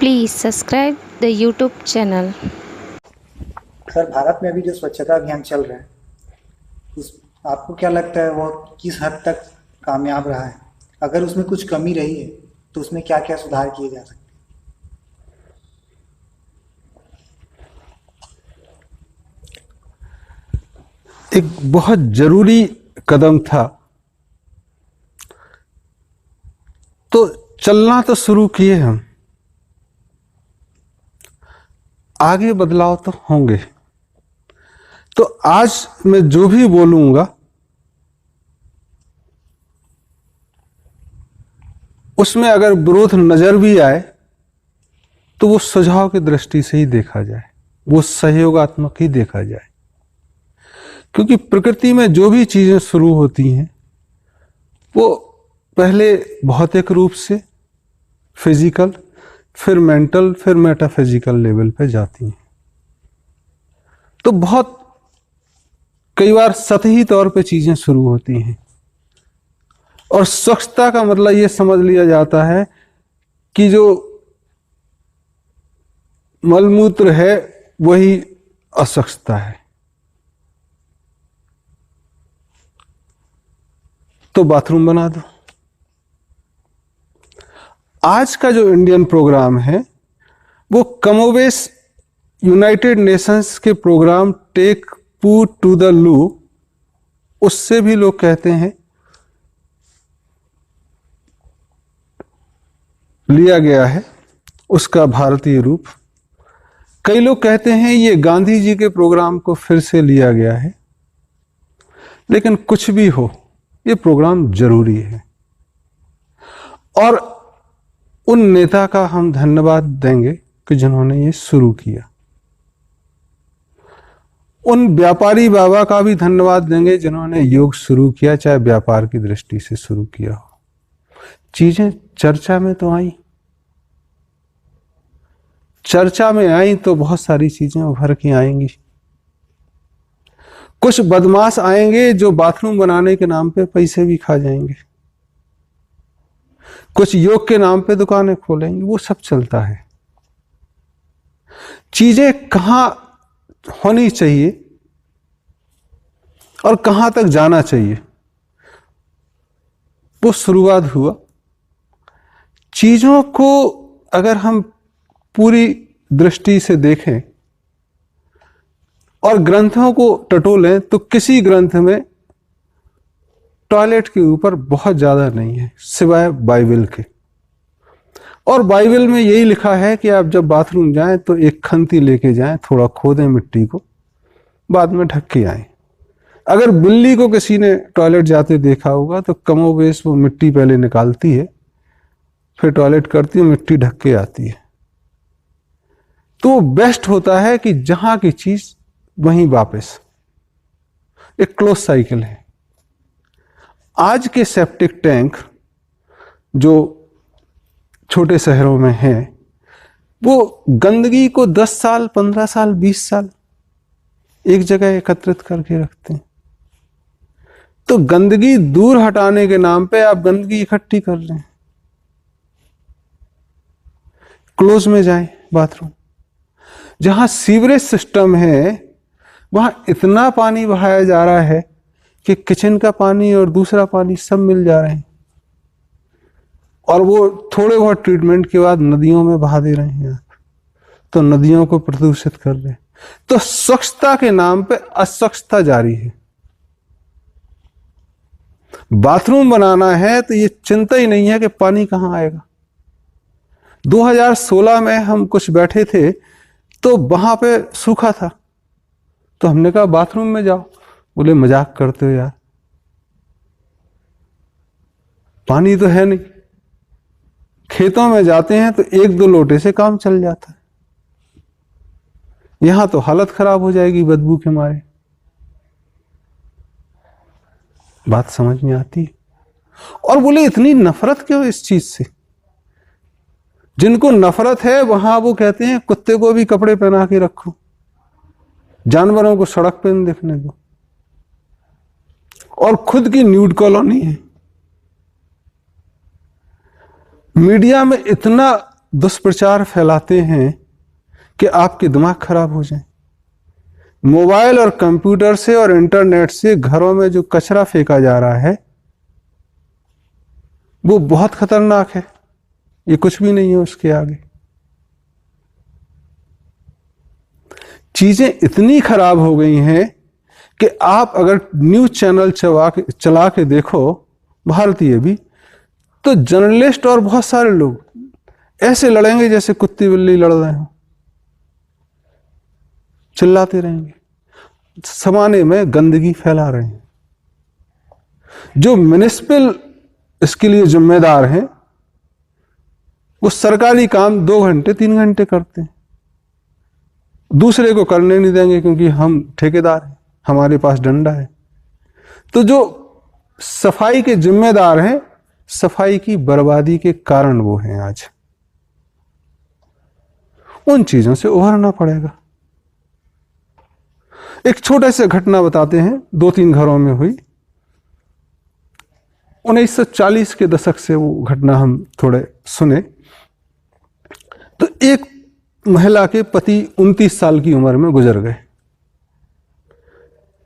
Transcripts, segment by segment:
Please subscribe the YouTube channel. Sir, Bharat में अभी जो स्वच्छता अभियान चल रहा है, उस आपको क्या लगता है वो किस हद तक कामयाब रहा है? अगर उसमें कुछ कमी रही है तो उसमें क्या क्या सुधार किए जा सकते हैं? एक बहुत जरूरी कदम था, तो चलना तो शुरू किए हम, आगे बदलाव तो होंगे। तो आज मैं जो भी बोलूंगा उसमें अगर विरोध नजर भी आए तो वो सुझाव की दृष्टि से ही देखा जाए, वो सहयोगात्मक ही देखा जाए। क्योंकि प्रकृति में जो भी चीजें शुरू होती हैं वो पहले भौतिक रूप से फिजिकल, फिर मेंटल, फिर मेटाफिजिकल लेवल पे जाती हैं। तो बहुत कई बार सतही तौर पे चीजें शुरू होती हैं, और स्वच्छता का मतलब ये समझ लिया जाता है कि जो मलमूत्र है वही अस्वच्छता है। तो बाथरूम बना दो। आज का जो इंडियन प्रोग्राम है वो कमोबेश यूनाइटेड नेशंस के प्रोग्राम टेक पू टू द लू, उससे भी लोग कहते हैं लिया गया है उसका भारतीय रूप। कई लोग कहते हैं ये गांधी जी के प्रोग्राम को फिर से लिया गया है। लेकिन कुछ भी हो, ये प्रोग्राम जरूरी है, और उन नेता का हम धन्यवाद देंगे कि जिन्होंने ये शुरू किया। उन व्यापारी बाबा का भी धन्यवाद देंगे जिन्होंने योग शुरू किया, चाहे व्यापार की दृष्टि से शुरू किया हो। चीजें चर्चा में तो आई, चर्चा में आई तो बहुत सारी चीजें उभर के आएंगी। कुछ बदमाश आएंगे जो बाथरूम बनाने के नाम पे पैसे भी खा जाएंगे, कुछ योग के नाम पे दुकानें खोलेंगे, वो सब चलता है। चीजें कहां होनी चाहिए और कहां तक जाना चाहिए, वो शुरुआत हुआ। चीजों को अगर हम पूरी दृष्टि से देखें और ग्रंथों को टटोलें तो किसी ग्रंथ में टॉयलेट के ऊपर बहुत ज्यादा नहीं है सिवाय बाइबल के। और बाइबल में यही लिखा है कि आप जब बाथरूम जाएं तो एक खंती लेके जाएं, थोड़ा खोदें मिट्टी को, बाद में ढक के आएं। अगर बिल्ली को किसी ने टॉयलेट जाते देखा होगा तो कमोबेश वो मिट्टी पहले निकालती है, फिर टॉयलेट करती है, मिट्टी ढक के आती है। तो बेस्ट होता है कि जहां की चीज वहीं वापस, एक क्लोज साइकिल है। आज के सेप्टिक टैंक जो छोटे शहरों में हैं, वो गंदगी को 10 साल, 15 साल, 20 साल एक जगह एकत्रित करके रखते हैं। तो गंदगी दूर हटाने के नाम पे आप गंदगी इकट्ठी कर रहे हैं। क्लोज में जाएं बाथरूम। जहां सीवरेज सिस्टम है वहां इतना पानी बहाया जा रहा है कि किचन का पानी और दूसरा पानी सब मिल जा रहे हैं, और वो थोड़े बहुत ट्रीटमेंट के बाद नदियों में बहा दे रहे हैं, तो नदियों को प्रदूषित कर रहे हैं। तो स्वच्छता के नाम पे अस्वच्छता जारी है। बाथरूम बनाना है तो ये चिंता ही नहीं है कि पानी कहां आएगा। 2016 में हम कुछ बैठे थे तो वहां पे सूखा था, तो हमने कहा बाथरूम में जाओ। बोले मजाक करते हो यार, पानी तो है नहीं। खेतों में जाते हैं तो 1-2 लोटे से काम चल जाता है, यहां तो हालत खराब हो जाएगी बदबू के मारे। बात समझ में आती है? और बोले इतनी नफरत क्यों इस चीज से? जिनको नफरत है वहां वो कहते हैं कुत्ते को भी कपड़े पहना के रखो, जानवरों को सड़क पे नहीं दिखने दो, और खुद की न्यूड कॉलोनी है। मीडिया में इतना दुष्प्रचार फैलाते हैं कि आपके दिमाग खराब हो जाए। मोबाइल और कंप्यूटर से और इंटरनेट से घरों में जो कचरा फेंका जा रहा है वो बहुत खतरनाक है, ये कुछ भी नहीं है उसके आगे। चीजें इतनी खराब हो गई हैं कि आप अगर न्यूज चैनल चला के देखो, भारतीय भी, तो जर्नलिस्ट और बहुत सारे लोग ऐसे लड़ेंगे जैसे कुत्ती बिल्ली लड़ रहे हो, चिल्लाते रहेंगे, समाने में गंदगी फैला रहे हैं। जो म्युनिसिपल इसके लिए जिम्मेदार हैं वो सरकारी काम 2 घंटे 3 घंटे करते हैं, दूसरे को करने नहीं देंगे क्योंकि हम ठेकेदार हैं, हमारे पास डंडा है। तो जो सफाई के जिम्मेदार हैं, सफाई की बर्बादी के कारण वो हैं आज। उन चीजों से उभरना पड़ेगा। एक छोटा सा घटना बताते हैं, 2-3 घरों में हुई। 1940 के दशक से वो घटना हम थोड़े सुने। तो एक महिला के पति 29 साल की उम्र में गुजर गए।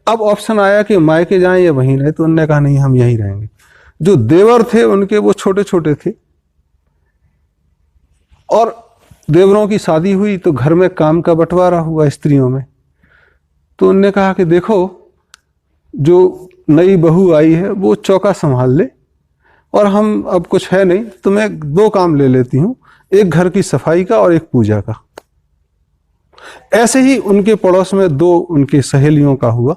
अब ऑप्शन आया कि मायके जाएं या वहीं रहे, तो उन्होंने कहा नहीं, हम यहीं रहेंगे। जो देवर थे उनके वो छोटे छोटे थे और देवरों की शादी हुई तो घर में काम का बंटवारा हुआ स्त्रियों में। तो उन्होंने कहा कि देखो, जो नई बहू आई है वो चौका संभाल ले और हम अब कुछ है नहीं, तो मैं 2 काम ले लेती हूं, एक घर की सफाई का और एक पूजा का। ऐसे ही उनके पड़ोस में 2 उनकी सहेलियों का हुआ।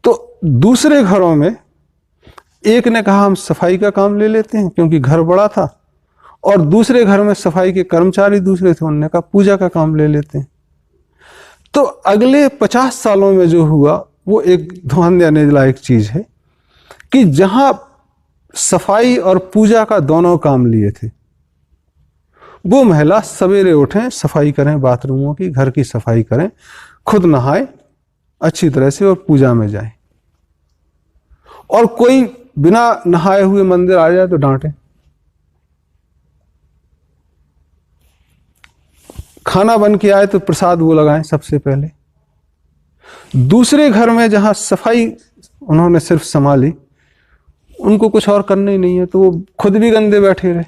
तो दूसरे घरों में एक ने कहा हम सफाई का काम ले लेते हैं क्योंकि घर बड़ा था, और दूसरे घर में सफाई के कर्मचारी दूसरे थे, उन्होंने कहा पूजा का काम ले लेते हैं। तो अगले 50 सालों में जो हुआ वो एक ध्यान देने लायक चीज है कि जहां सफाई और पूजा का दोनों काम लिए थे, वो महिला सवेरे उठें, सफाई करें, बाथरूमों की, घर की सफाई करें, खुद नहाए अच्छी तरह से और पूजा में जाए। और कोई बिना नहाए हुए मंदिर आ जाए तो डांटे। खाना बन के आए तो प्रसाद वो लगाएं सबसे पहले। दूसरे घर में जहां सफाई उन्होंने सिर्फ संभाली, उनको कुछ और करना ही नहीं है, तो वो खुद भी गंदे बैठे रहे।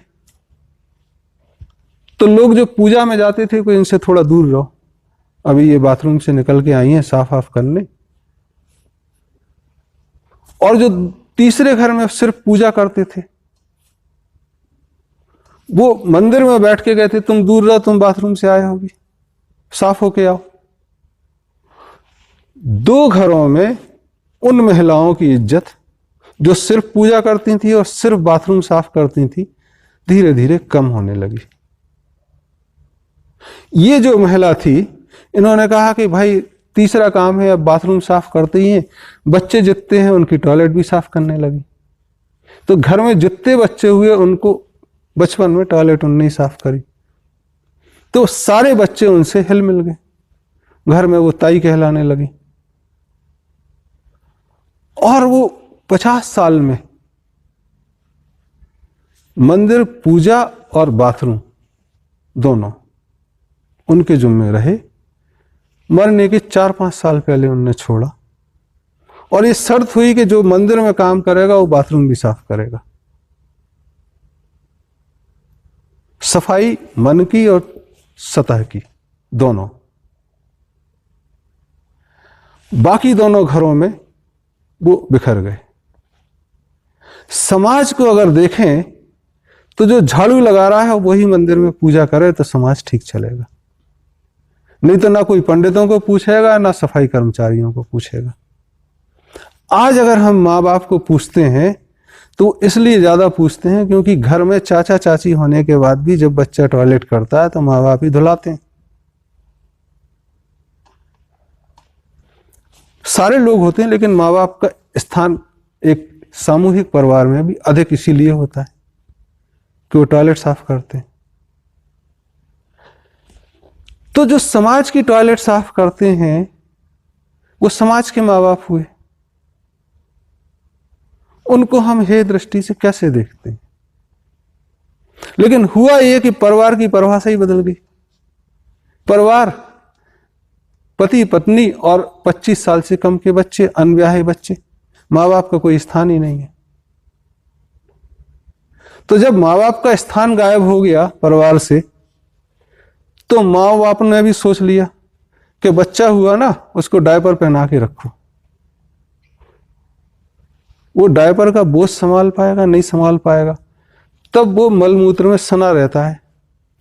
तो लोग जो पूजा में जाते थे कोई इनसे थोड़ा दूर रहो, अभी ये बाथरूम से निकल के आई हैं, साफ आफ करने। और जो तीसरे घर में सिर्फ पूजा करते थे, वो मंदिर में बैठ के गए थे, तुम दूर रहो, तुम बाथरूम से आए होगी, साफ होके आओ। 2 घरों में उन महिलाओं की इज्जत जो सिर्फ पूजा करती थी और सिर्फ बाथरूम साफ करती थी, धीरे धीरे कम होने लगी। ये जो महिला थी, इन्होंने कहा कि भाई तीसरा काम है, अब बाथरूम साफ करते ही हैं, बच्चे जितने हैं उनकी टॉयलेट भी साफ करने लगी। तो घर में जितने बच्चे हुए उनको बचपन में टॉयलेट उनने ही साफ करी, तो सारे बच्चे उनसे हिल मिल गए, घर में वो ताई कहलाने लगी। और वो 50 साल में मंदिर, पूजा और बाथरूम दोनों उनके जुम्मे रहे। मरने के 4-5 साल पहले उन्होंने छोड़ा, और ये शर्त हुई कि जो मंदिर में काम करेगा वो बाथरूम भी साफ करेगा। सफाई मन की और सतह की दोनों। बाकी दोनों घरों में वो बिखर गए। समाज को अगर देखें तो जो झाड़ू लगा रहा है वही मंदिर में पूजा करे तो समाज ठीक चलेगा, नहीं तो ना कोई पंडितों को पूछेगा ना सफाई कर्मचारियों को पूछेगा। आज अगर हम माँ बाप को पूछते हैं तो इसलिए ज्यादा पूछते हैं क्योंकि घर में चाचा चाची होने के बाद भी जब बच्चा टॉयलेट करता है तो माँ बाप ही धुलाते हैं। सारे लोग होते हैं लेकिन माँ बाप का स्थान एक सामूहिक परिवार में भी अधिक इसीलिए होता है कि वो टॉयलेट साफ करते हैं। तो जो समाज की टॉयलेट साफ करते हैं वो समाज के माँ बाप हुए। उनको हम हे दृष्टि से कैसे देखते हैं? लेकिन हुआ यह कि परिवार की परिभाषा ही बदल गई। परिवार पति पत्नी और 25 साल से कम के बच्चे, अनब्याहे बच्चे, माँ बाप का कोई स्थान ही नहीं है। तो जब माँ बाप का स्थान गायब हो गया परिवार से, तो माँ बाप ने भी सोच लिया कि बच्चा हुआ ना, उसको डायपर पहना के रखो। वो डायपर का बोझ संभाल पाएगा? नहीं संभाल पाएगा। तब वो मलमूत्र में सना रहता है।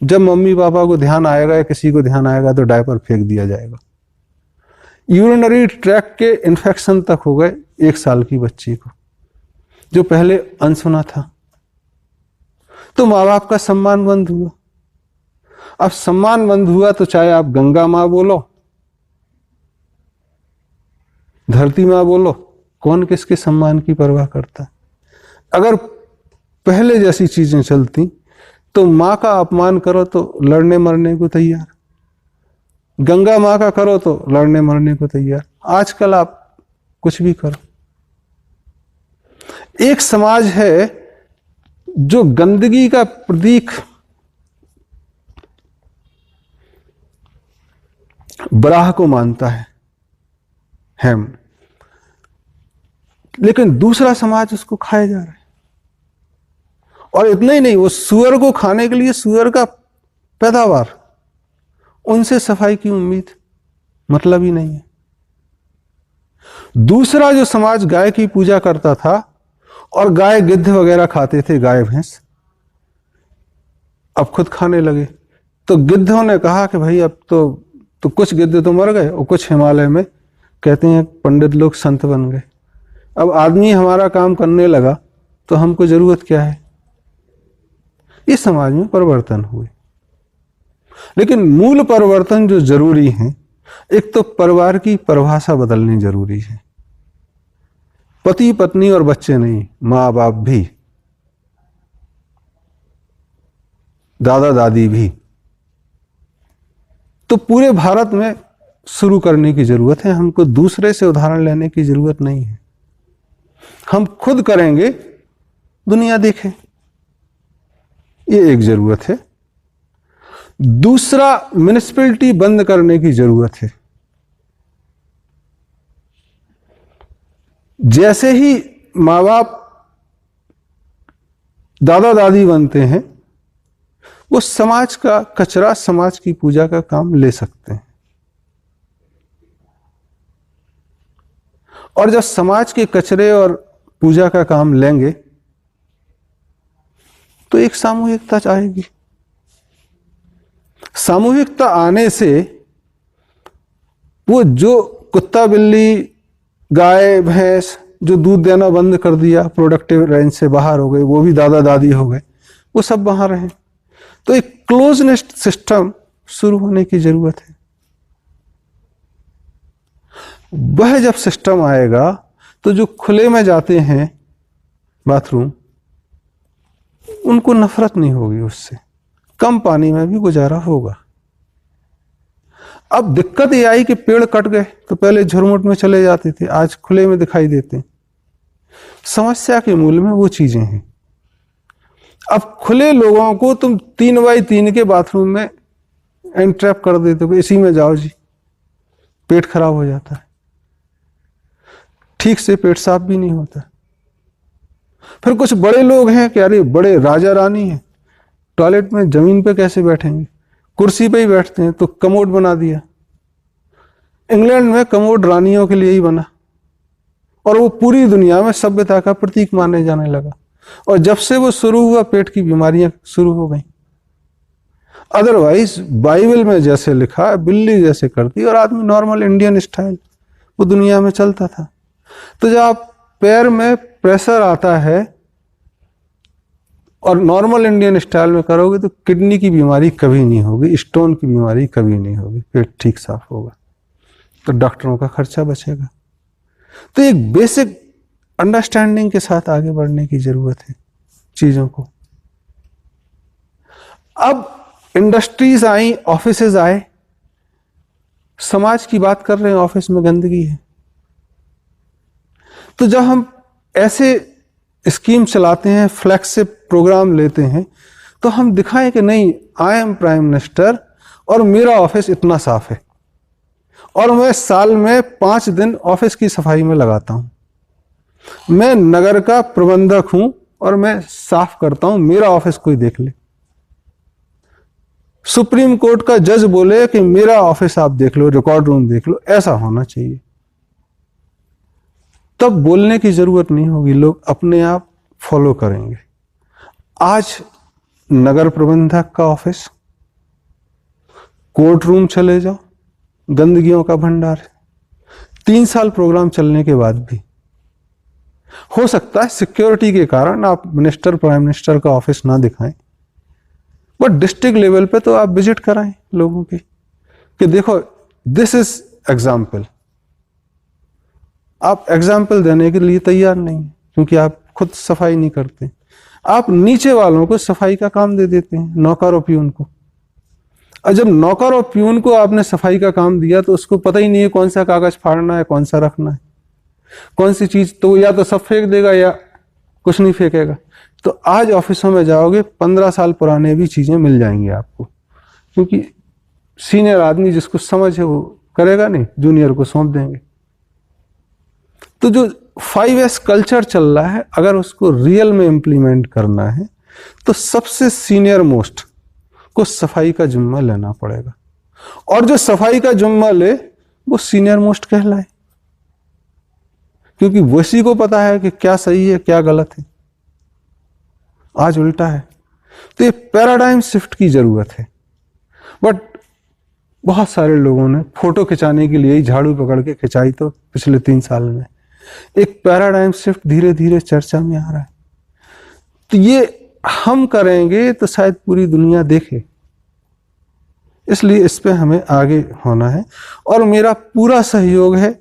जब मम्मी पापा को ध्यान आएगा या किसी को ध्यान आएगा तो डायपर फेंक दिया जाएगा। यूरिनरी ट्रैक्ट के इन्फेक्शन तक हो गए 1 साल की बच्ची को, जो पहले अनसुना था। तो माँ बाप का सम्मान बंद हुआ। अब सम्मान बंद हुआ तो चाहे आप गंगा माँ बोलो, धरती माँ बोलो, कौन किसके सम्मान की परवाह करता है? अगर पहले जैसी चीजें चलती तो माँ का अपमान करो तो लड़ने मरने को तैयार, गंगा माँ का करो तो लड़ने मरने को तैयार। आजकल आप कुछ भी करो। एक समाज है जो गंदगी का प्रतीक बराह को मानता है, हैम, लेकिन दूसरा समाज उसको खाए जा रहा है। और इतना ही नहीं, वो सूअर को खाने के लिए सूअर का पैदावार, उनसे सफाई की उम्मीद, मतलब ही नहीं है। दूसरा जो समाज गाय की पूजा करता था और गाय गिद्ध वगैरह खाते थे, गाय भैंस, अब खुद खाने लगे। तो गिद्धों ने कहा कि भाई अब तो कुछ गिद्ध तो मर गए और कुछ हिमालय में कहते हैं पंडित लोग संत बन गए। अब आदमी हमारा काम करने लगा तो हमको जरूरत क्या है? इस समाज में परिवर्तन हुए। लेकिन मूल परिवर्तन जो जरूरी है, एक तो परिवार की परिभाषा बदलनी जरूरी है। पति पत्नी और बच्चे नहीं, माँ बाप भी, दादा दादी भी। तो पूरे भारत में शुरू करने की जरूरत है। हमको दूसरे से उदाहरण लेने की जरूरत नहीं है। हम खुद करेंगे, दुनिया देखे, ये एक जरूरत है। दूसरा, म्युनिसिपैलिटी बंद करने की जरूरत है। जैसे ही माँ बाप दादा दादी बनते हैं, वो समाज का कचरा, समाज की पूजा का काम ले सकते हैं। और जब समाज के कचरे और पूजा का काम लेंगे तो एक सामूहिकता आएगी। सामूहिकता आने से वो जो कुत्ता बिल्ली, गाय भैंस जो दूध देना बंद कर दिया, प्रोडक्टिव रेंज से बाहर हो गए, वो भी दादा दादी हो गए, वो सब वहां रहे। तो एक क्लोजनेस सिस्टम शुरू होने की जरूरत है। वह जब सिस्टम आएगा तो जो खुले में जाते हैं बाथरूम, उनको नफरत नहीं होगी उससे, कम पानी में भी गुजारा होगा। अब दिक्कत यह आई कि पेड़ कट गए, तो पहले झुरमुट में चले जाते थे, आज खुले में दिखाई देते हैं। समस्या के मूल में वो चीजें हैं। अब खुले लोगों को तुम 3x3 के बाथरूम में एंट्रैप कर देते हो, इसी में जाओ जी, पेट खराब हो जाता है, ठीक से पेट साफ भी नहीं होता। फिर कुछ बड़े लोग हैं कि अरे बड़े राजा रानी हैं, टॉयलेट में जमीन पे कैसे बैठेंगे, कुर्सी पे ही बैठते हैं, तो कमोड बना दिया। इंग्लैंड में कमोड रानियों के लिए ही बना और वो पूरी दुनिया में सभ्यता का प्रतीक माने जाने लगा। और जब से वो शुरू हुआ, पेट की बीमारियां शुरू हो गई। अदरवाइज बाइबल में जैसे लिखा है, बिल्ली जैसे करती और आदमी नॉर्मल इंडियन स्टाइल, वो दुनिया में चलता था। तो जब आप पैर में प्रेशर आता है और नॉर्मल इंडियन स्टाइल में करोगे तो किडनी की बीमारी कभी नहीं होगी, स्टोन की बीमारी कभी नहीं होगी, पेट ठीक साफ होगा, तो डॉक्टरों का खर्चा बचेगा। तो एक बेसिक अंडरस्टैंडिंग के साथ आगे बढ़ने की जरूरत है चीजों को। अब इंडस्ट्रीज आई, ऑफिसेज आए, समाज की बात कर रहे हैं, ऑफिस में गंदगी है। तो जब हम ऐसे स्कीम चलाते हैं, फ्लैगशिप प्रोग्राम लेते हैं, तो हम दिखाएं कि नहीं, आई एम प्राइम मिनिस्टर और मेरा ऑफिस इतना साफ है और मैं साल में 5 दिन ऑफिस की सफाई में लगाता हूं, मैं नगर का प्रबंधक हूं और मैं साफ करता हूं, मेरा ऑफिस कोई देख ले। सुप्रीम कोर्ट का जज बोले कि मेरा ऑफिस आप देख लो, रिकॉर्ड रूम देख लो, ऐसा होना चाहिए। तब बोलने की जरूरत नहीं होगी, लोग अपने आप फॉलो करेंगे। आज नगर प्रबंधक का ऑफिस, कोर्ट रूम चले जाओ, गंदगियों का भंडार है। 3 साल प्रोग्राम चलने के बाद भी हो सकता है सिक्योरिटी के कारण आप मिनिस्टर, प्राइम मिनिस्टर का ऑफिस ना दिखाएं, बट डिस्ट्रिक्ट लेवल पे तो आप विजिट कराएं लोगों की कि देखो दिस इज एग्जाम्पल। आप एग्जाम्पल देने के लिए तैयार नहीं है क्योंकि आप खुद सफाई नहीं करते। आप नीचे वालों को सफाई का काम दे देते हैं, नौकर और प्यून को। और जब नौकर और प्यून को आपने सफाई का काम दिया तो उसको पता ही नहीं है कौन सा कागज फाड़ना है, कौन सा रखना है, कौन सी चीज, तो या तो सब फेंक देगा या कुछ नहीं फेंकेगा। तो आज ऑफिसों में जाओगे 15 साल पुराने भी चीजें मिल जाएंगी आपको, क्योंकि सीनियर आदमी जिसको समझ है वो करेगा नहीं, जूनियर को सौंप देंगे। तो जो 5S कल्चर चल रहा है, अगर उसको रियल में इंप्लीमेंट करना है तो सबसे सीनियर मोस्ट को सफाई का जिम्मा लेना पड़ेगा, और जो सफाई का जिम्मा ले वो सीनियर मोस्ट कहलाए, क्योंकि उसी को पता है कि क्या सही है क्या गलत है। आज उल्टा है। तो ये पैराडाइम शिफ्ट की जरूरत है। बट बहुत सारे लोगों ने फोटो खिंचाने के लिए ही झाड़ू पकड़ के खिंचाई, तो पिछले 3 साल में एक पैराडाइम शिफ्ट धीरे धीरे चर्चा में आ रहा है। तो ये हम करेंगे तो शायद पूरी दुनिया देखे, इसलिए इस पे हमें आगे होना है और मेरा पूरा सहयोग है।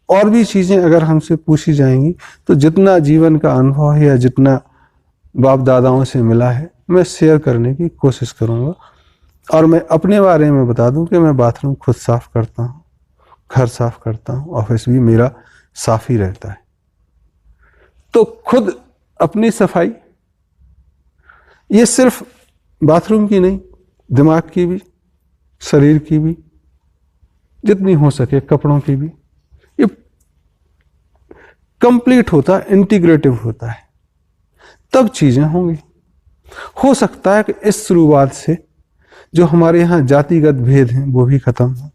और भी चीजें अगर हमसे पूछी जाएंगी तो जितना जीवन का अनुभव है या जितना बाप दादाओं से मिला है मैं शेयर करने की कोशिश करूंगा। और मैं अपने बारे में बता दूं कि मैं बाथरूम खुद साफ करता हूं, घर साफ करता हूं, ऑफिस भी मेरा साफ ही रहता है। तो खुद अपनी सफाई ये सिर्फ बाथरूम की नहीं, दिमाग की भी, शरीर की भी, जितनी हो सके कपड़ों की भी, ये कंप्लीट होता है, इंटीग्रेटिव होता है, तब चीजें होंगी। हो सकता है कि इस शुरुआत से जो हमारे यहाँ जातिगत भेद हैं वो भी खत्म हो,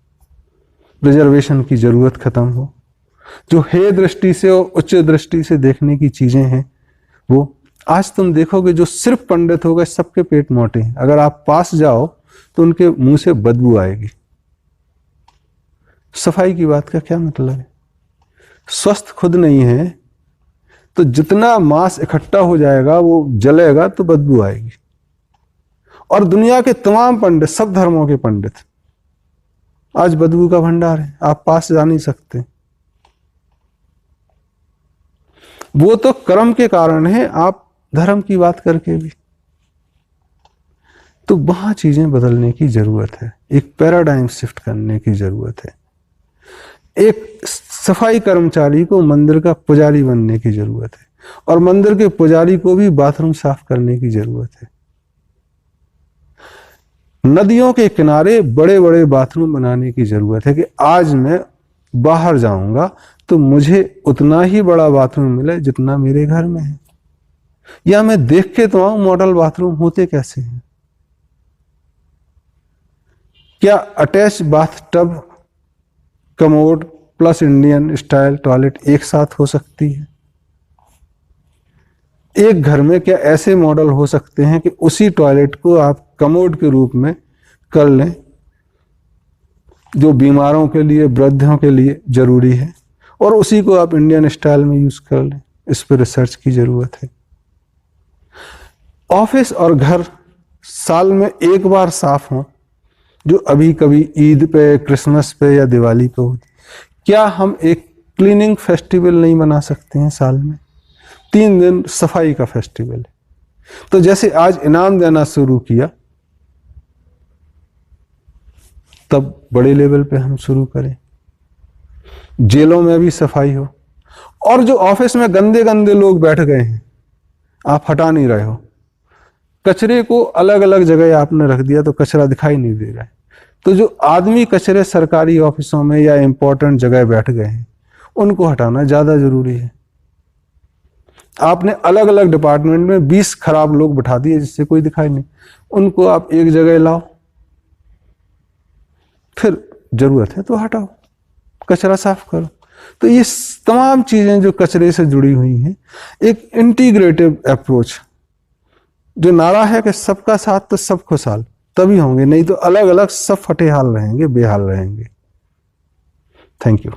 रिजर्वेशन की जरूरत खत्म हो, जो हे दृष्टि से और उच्च दृष्टि से देखने की चीजें हैं वो। आज तुम देखोगे जो सिर्फ पंडित हो गए सबके पेट मोटे हैं, अगर आप पास जाओ तो उनके मुंह से बदबू आएगी। सफाई की बात का क्या मतलब है? स्वस्थ खुद नहीं है तो जितना मांस इकट्ठा हो जाएगा वो जलेगा तो बदबू आएगी। और दुनिया के तमाम पंडित, सब धर्मों के पंडित, आज बदबू का भंडार है, आप पास जा नहीं सकते। वो तो कर्म के कारण है, आप धर्म की बात करके भी। तो वहां चीजें बदलने की जरूरत है, एक पैराडाइम शिफ्ट करने की जरूरत है। एक सफाई कर्मचारी को मंदिर का पुजारी बनने की जरूरत है और मंदिर के पुजारी को भी बाथरूम साफ करने की जरूरत है। नदियों के किनारे बड़े बड़े बाथरूम बनाने की जरूरत है कि आज मैं बाहर जाऊंगा तो मुझे उतना ही बड़ा बाथरूम मिले जितना मेरे घर में है, या मैं देख के तो आऊं मॉडल बाथरूम होते कैसे हैं। क्या attach bathtub, commode plus Indian style toilet एक साथ हो सकती है? एक घर में क्या ऐसे मॉडल हो सकते हैं कि उसी टॉयलेट को आप कमोड के रूप में कर लें, जो बीमारों के लिए, वृद्धों के लिए जरूरी है, और उसी को आप इंडियन स्टाइल में यूज कर लें? इस पर रिसर्च की जरूरत है। ऑफिस और घर साल में एक बार साफ हो, जो अभी कभी ईद पे, क्रिसमस पे या दिवाली पे होती। क्या हम एक क्लीनिंग फेस्टिवल नहीं बना सकते हैं साल में? 3 दिन सफाई का फेस्टिवल है। तो जैसे आज इनाम देना शुरू किया, तब बड़े लेवल पे हम शुरू करें। जेलों में भी सफाई हो, और जो ऑफिस में गंदे गंदे लोग बैठ गए हैं आप हटा नहीं रहे हो, कचरे को अलग अलग जगह आपने रख दिया तो कचरा दिखाई नहीं दे रहा है। तो जो आदमी कचरे सरकारी ऑफिसों में या इंपॉर्टेंट जगह बैठ गए हैं उनको हटाना ज्यादा जरूरी है। आपने अलग अलग डिपार्टमेंट में 20 खराब लोग बिठा दिए जिससे कोई दिखाई नहीं, उनको आप एक जगह लाओ, फिर जरूरत है तो हटाओ, कचरा साफ करो। तो ये तमाम चीजें जो कचरे से जुड़ी हुई हैं, एक इंटीग्रेटिव अप्रोच, जो नारा है कि सबका साथ तो सब खुशहाल, तभी होंगे, नहीं तो अलग अलग सब फटे हाल रहेंगे, बेहाल रहेंगे। Thank you.